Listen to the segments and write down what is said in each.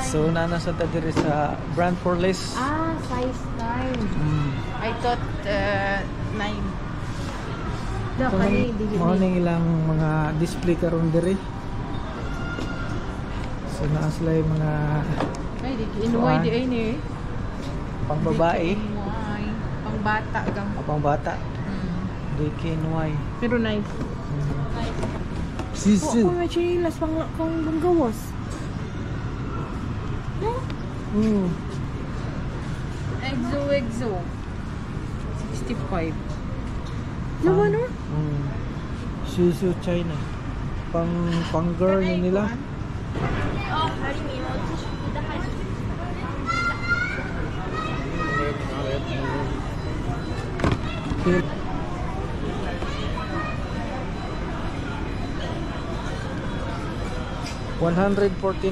So nana sa tadiri sa brand for less. Ah, size 9. I thought 9. So, mga ilang mga display karon diri. So naa sila yung mga inuway di ay ni. Pang babae, pang bata gang. Pang bata. DKNY. Pero nice. Sisi. Ako may chilas pang gawas. Exo 65. Naman no? Shizu China. Pang girl nila. Oh, 149.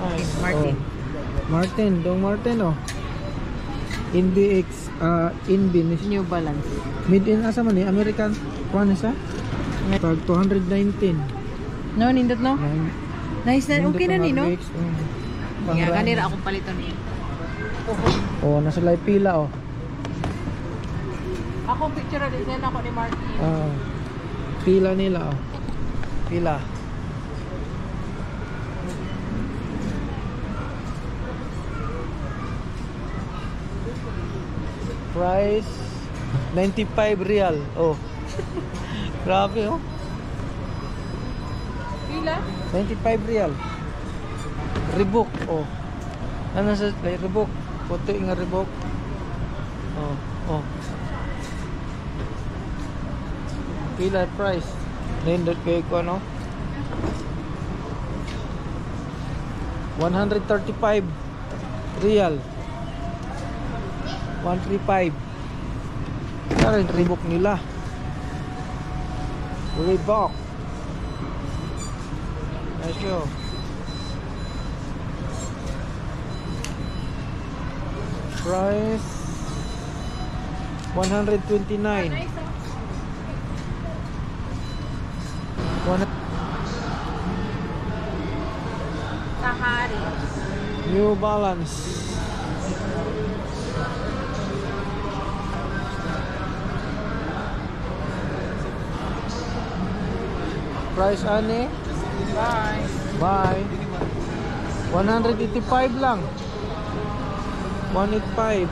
Nice. Martin. Dong Martin oh. NBX Inbin New Balance. made in asa man ni American kuan sa tag 219. No, nindot no? Nice na, okay na ni no? Nga kanira akong paliton niya. Oh, nasa lay pila oh. Ako picture din ako ni Martin. Pila nila oh. Pila. Price 95 real. Oh. Grabe oh. Pila? 95 real. Reebok oh. Ano sa Reebok? Puti nga Reebok. Oh. Pila price? Nindot kay ko ano? 135 real. 135. Ano yung Reebok nila? Reebok. Nice yo. Price 129. Sahari. New Balance. Price ani? Bye. 185 lang. 185.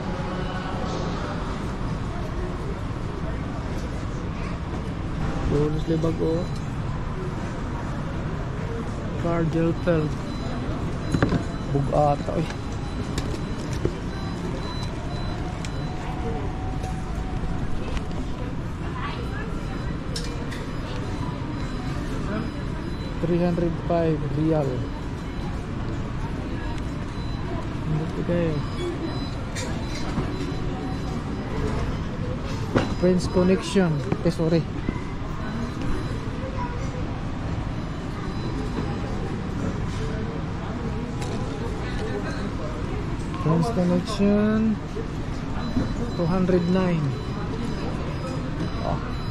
Bonus le bago. Car gel pen. Bugata oy. $305 real. Hindi kayo. Friends Connection. Sorry. Friends Connection 209.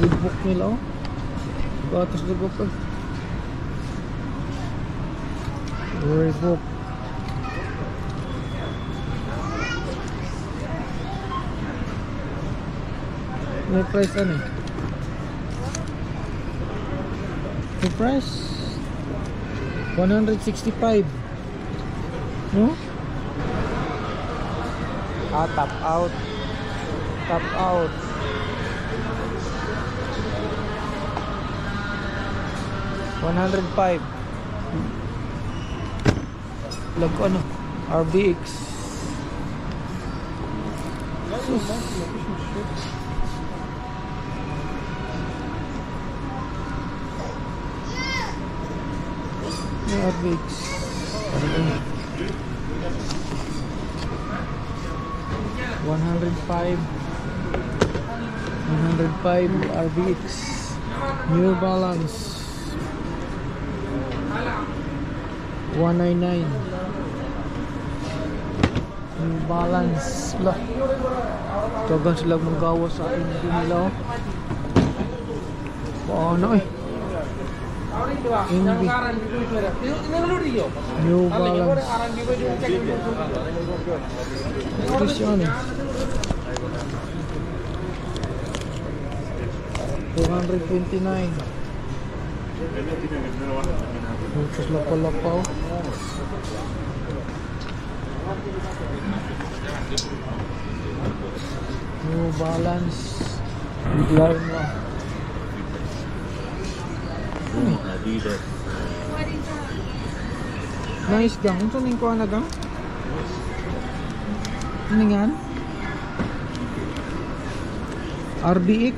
Reebok nila oh. Batas na pa. Reebok. May price ano? May price 165. No? Top out. Top out. 105. Lag ano? RBX. RBX. 105 RBX. New Balance 199. New Balance lah. Tagan sila manggawa sa NB nila. Paano eh? NB. New Balance. Ito siya eh. 229. Tapos lapaw-lapaw. New Balance. Biglain mo. Adidas. Nice gang. Ito ning kuha na gang? Ano yan? RBX.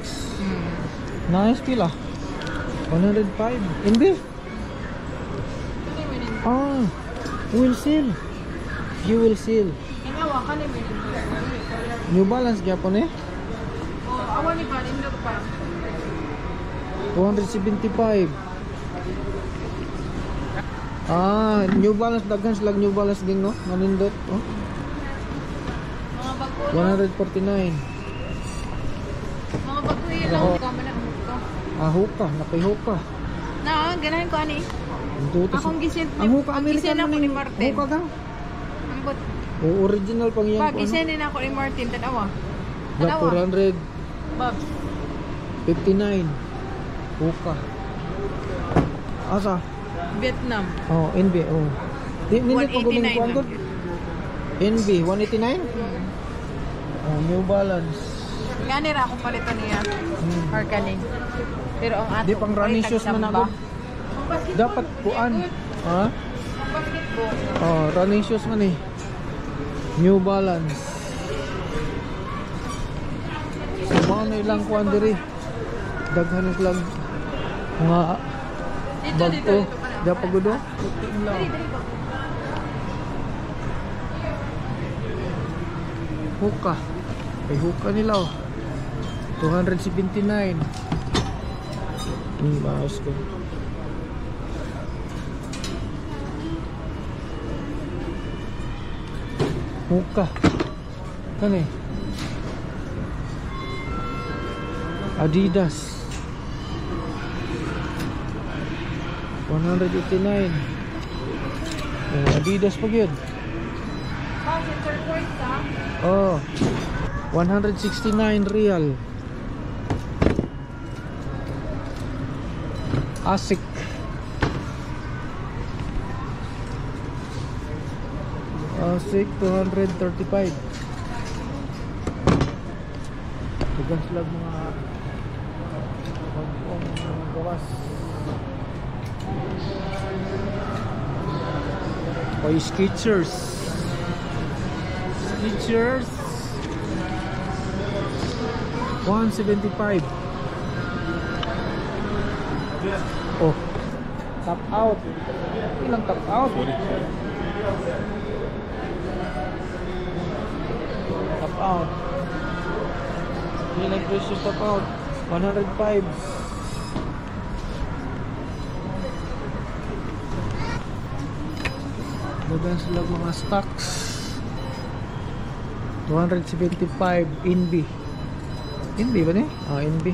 Nice pila. 105. Hindi. Ah. Fuel seal. Fuel seal. New Balance gyapon eh. Awan ni pa, hindi ko pa. 275. Ah, New Balance daghan sila New Balance din no. Manindot, oh. Mga bago. 149. Mga bago yun lang. Ikaw man ang huka. Ah, huka, napay huka. Na, ganahin ko ani. Akong gisin. Ang huka American ako ni mo Martin. huka gang. Ang bot. O original pang yan Bab, ko ano. gisin din ako ni Martin. Tanawa. Black 400. Bab. 59. Huka. Asa? Vietnam. Oh, NB. Oh. Di nindot pa gumin 189 kuan gud. NB 189. Oh, New Balance. Gani ra akong palitan niya. Harkaning. Pero ang ato. Di pang running shoes man ako. Dapat kuan. Ha? Oh, running shoes man eh. New Balance. So, mga ilang kuan diri. Daghan lang mga bag to. Dapat gudo. Puting lang. Huka. Ay huka nila oh. 279. Maus ko. Huka. Kani? Adidas. 189. Oh, Adidas pa gyud. Oh. 169 real. Asic. Asic 235. Tugas lang mga bagong gawas. Oy, Skechers. Skechers 175. Oh, top out. Ilang top out? Top out. Ilang presyo top out? 105. Dagan sila mga stocks. 275 NB. NB ba ni? Ah, NB.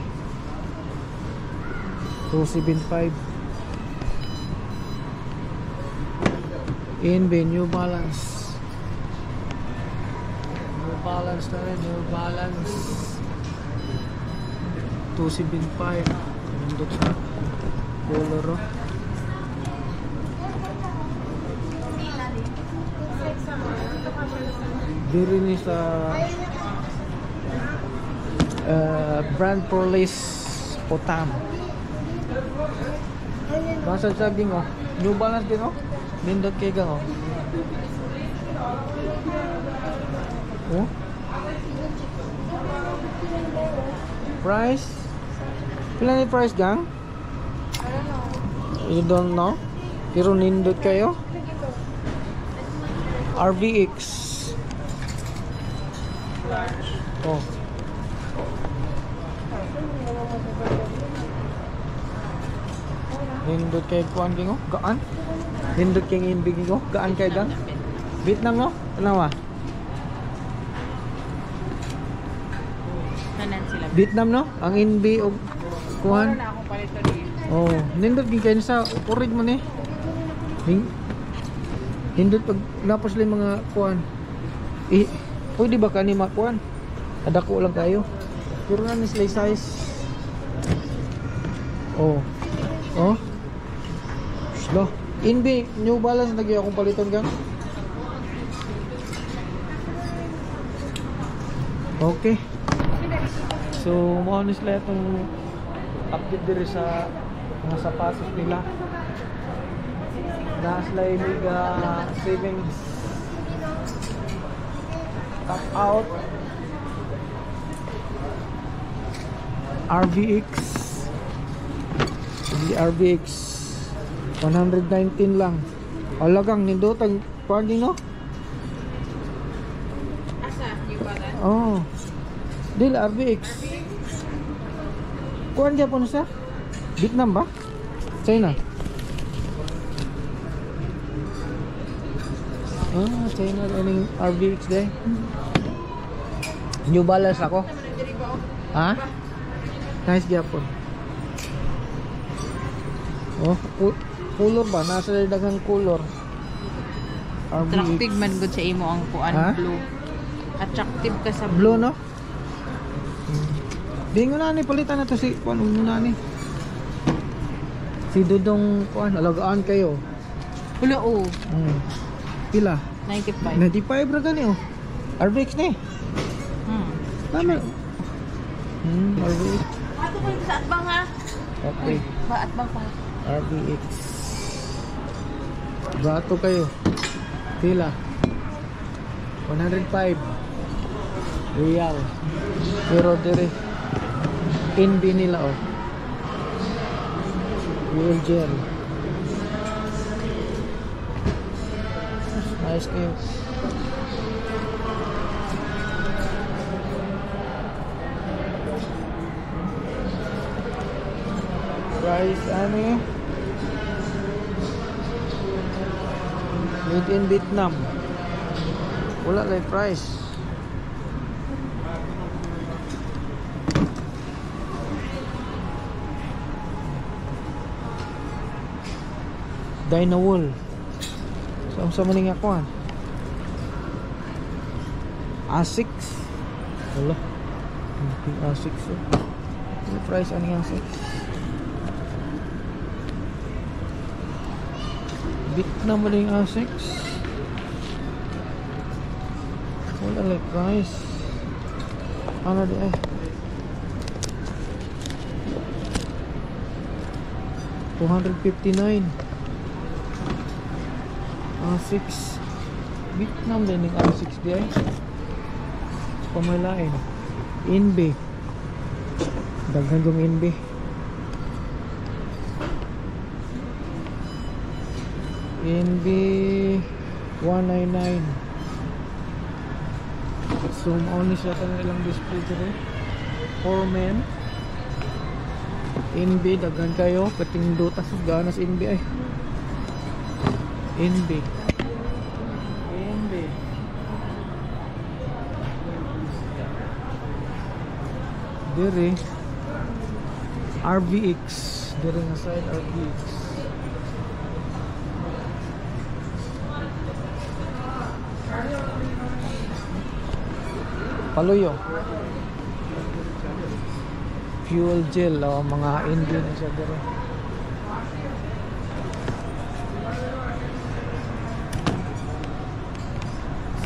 275 NB New Balance. New Balance na rin. New Balance 275. Nandot sa color oh. Diri ni sa brand Police Potam. Basta saging oh. New Balance din oh. Nindot kay gang oh. Oh. Price? Pila ni price gang? You don't know? Pero nindot kayo? RBX. Oh. Nindot kay kuan gingo? Gaan? Nindot kay imbig gingo? Gaan kay gang? Vietnam no? Tanawa? Tanan sila. Vietnam no? Ang NB o kuhan. Na akong palito dito. Oh, nindot din kayo sa kurig mo ni. Nindot pag napos lang mga kuhan. Pwede ba kani makuhan? Adako lang kayo. Pero na ni size. Oh. Oh. Slow. NB, New Balance lagi akong paliton gang. Okay. So, mo ni sila itong update diri sa mga sapatos nila. Na sila mega savings top out RVX. Di RVX 119 lang. Alagang nindotang pwede no? Asa? New Balance? Oh. Dil RVX. Kuan dia pun sa Vietnam ba? China. Ah, China running RVX day. New Balance ako. Ha? Nice gyapon. Oh, color ba? Nasa daghang color. Attractive man gud sa imo ang kuan Ha? blue. Attractive ka sa Blue no? Di nga na ni palitan na to si kuan muna ni. Si Dudong kuan alagaan kayo. Blue oh. Pila? 95. 95 ra gani oh. RVX ni. Tama. RVX. Ato ko sa atbang ha. Okay. Ba atbang pa. RVX. Bato kayo. Pila? 105 real. Pero dire NB nila oh. Real gel. Nice kayo. Price ano eh? Made in Vietnam. Wala lang price. Dynawool. So ang sama nga kuan. Asics. Wala. Yung Asics eh. Ano price ano yung Asics? Vietnam wala yung Asics. Wala like price. Ano di ay? 259. Asics. Vietnam din yung Asics di ay. Pamalain. NB. Daghan yung NB. NB 199. Zoom on siya ito ng ilang display dito. 4 men. NB, daghan kayo. Kating dutas ganas NB ay. NB. NB. Dire. RVX. Dire nga side RVX. Paluyo. Fuel gel, mga engine na siya dito.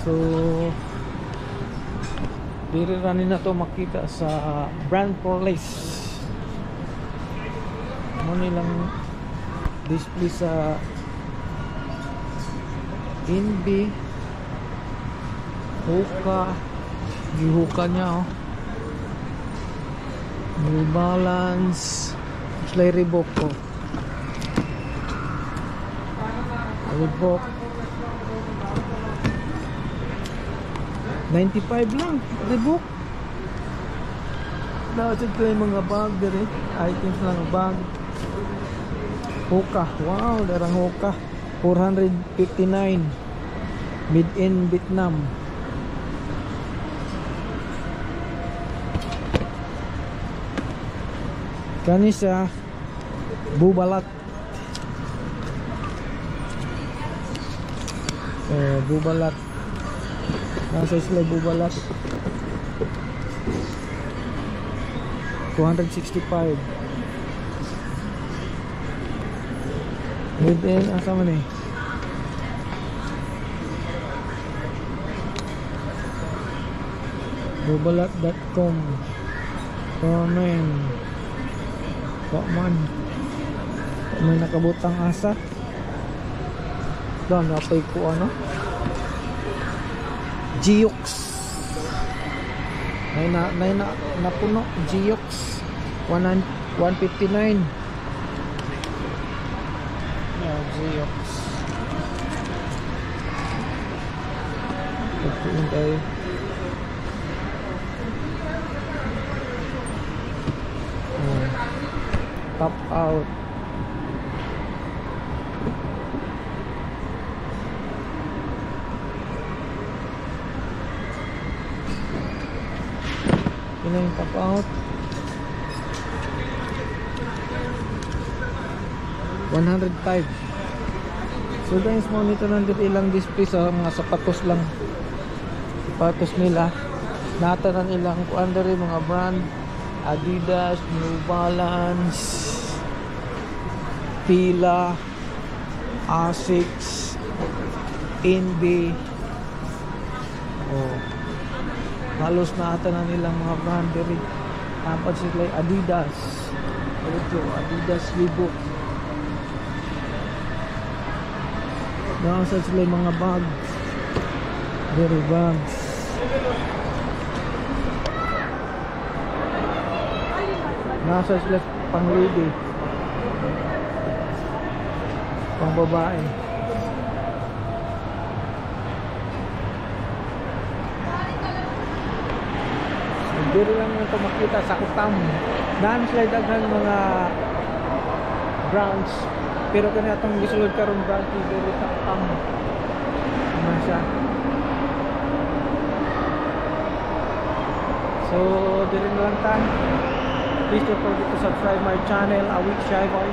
So diri ranin na to makita sa brand for lace. Mo nilang display sa NB Hoka. Gihuka niya oh. New Balance. Slay Reebok ko. Reebok 95 lang. Reebok. Dapat ito yung mga bag dire. Items lang bag. Hoka. Wow, darang Hoka. 459. Made in Vietnam. Kani siya bubalat. Bubalat. Nasa sila bubalat. 265. Within asa man eh. Bubalat.com. Comment. Comment. May nakabutang asa. Doon napay ko ano. Geox. Napuno. Geox 159. Geox. Pagpuin tayo. Top out. Yun yung top out. 105. So guys, monitor nandito ilang display sa mga sapatos lang. Sapatos nila. Natanan ilang kuan diri mga brand. Adidas, New Balance, Fila, Asics, Indy. Halos natanan nilang mga brand diri. Tapos sila Adidas. Ito, Adidas Reebok. Nasa sila mga bags. Very bags. Nasa sila pang lady. Pang babae. Dito lang ito makita sa kutam. Daan sila daghan mga brands. Pero kani atong gisulod karon brand dito sa kutam. Ano siya? So, dito lang tayo. Please don't forget to subscribe my channel, Awit Shy Boy.